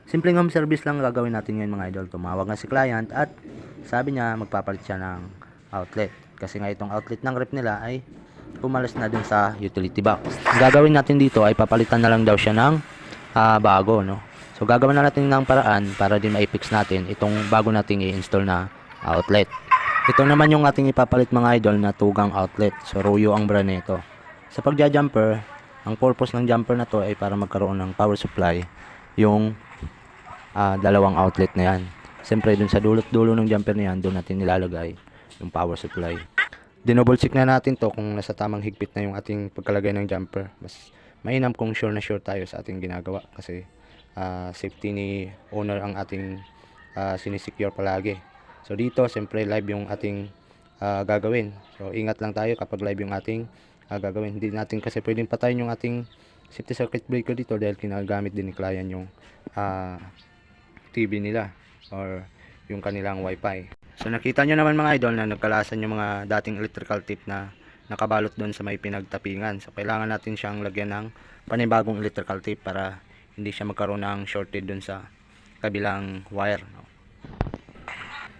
Simpleng home service lang gagawin natin ngayon mga idol. Tumawag na si client at sabi niya magpapalit siya ng outlet. Kasi nga itong outlet ng rep nila ay pumalas na dun sa utility box. Ang gagawin natin dito ay papalitan na lang daw siya ng bago, no? So gagawin na natin ng paraan para din ma-fix natin itong bago nating i-install na outlet. Ito naman yung ating ipapalit mga idol na tugang outlet. So Royo ang brand nito. Sa pagja-jumper, ang purpose ng jumper na to ay para magkaroon ng power supply yung dalawang outlet na yan. Siyempre dun sa dulot-dulo ng jumper na yan, doon natin nilalagay yung power supply. Dinouble check na natin to kung nasa tamang higpit na yung ating pagkalagay ng jumper. Mas mainam kung sure na sure tayo sa ating ginagawa kasi safety ni owner ang ating sinisecure palagi. So dito siyempre live yung ating gagawin. So ingat lang tayo kapag live yung ating gagawin. Hindi natin kasi pwedeng patayin yung ating safety circuit breaker dito dahil kinagamit din ni client yung TV nila or yung kanilang wifi. So nakita nyo naman mga idol na nagkalasan yung mga dating electrical tape na nakabalot doon sa may pinagtapingan. So kailangan natin siyang lagyan ng panibagong electrical tape para hindi siya magkaroon ng shorted doon sa kabilang wire, no?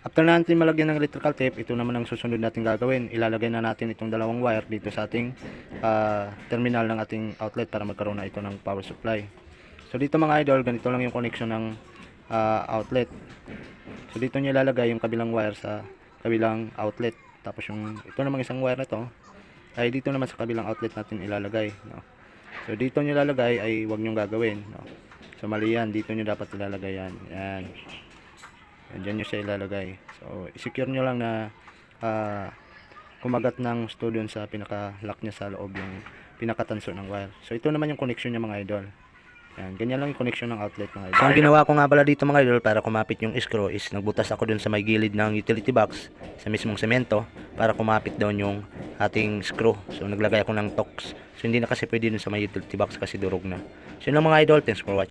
After natin malagyan ng electrical tape, ito naman ang susunod natin gagawin. Ilalagay na natin itong dalawang wire dito sa ating terminal ng ating outlet para magkaroon na ito ng power supply. So dito mga idol, ganito lang yung connection ng outlet. So dito nyo ilalagay yung kabilang wire sa kabilang outlet. Tapos yung ito namang isang wire na to ay dito naman sa kabilang outlet natin ilalagay, no? So dito nyo ilalagay ay huwag nyo gagawin, no? So mali yan, dito nyo dapat ilalagay yan. Yan. Diyan nyo siya ilalagay. So i-secure nyo lang na kumagat ng student sa pinaka-lock niya sa loob yung pinaka-tensor ng wire. So ito naman yung connection niya mga idol. Yan, ganyan lang yung connection ng outlet mga idol. So ang ginawa ko nga pala dito mga idol para kumapit yung screw is nagbutas ako dun sa may gilid ng utility box sa mismong semento para kumapit doon yung ating screw. So naglagay ako ng Torx. So hindi na kasi pwede dun sa may utility box kasi durog na. So yun lang mga idol, thanks for watching.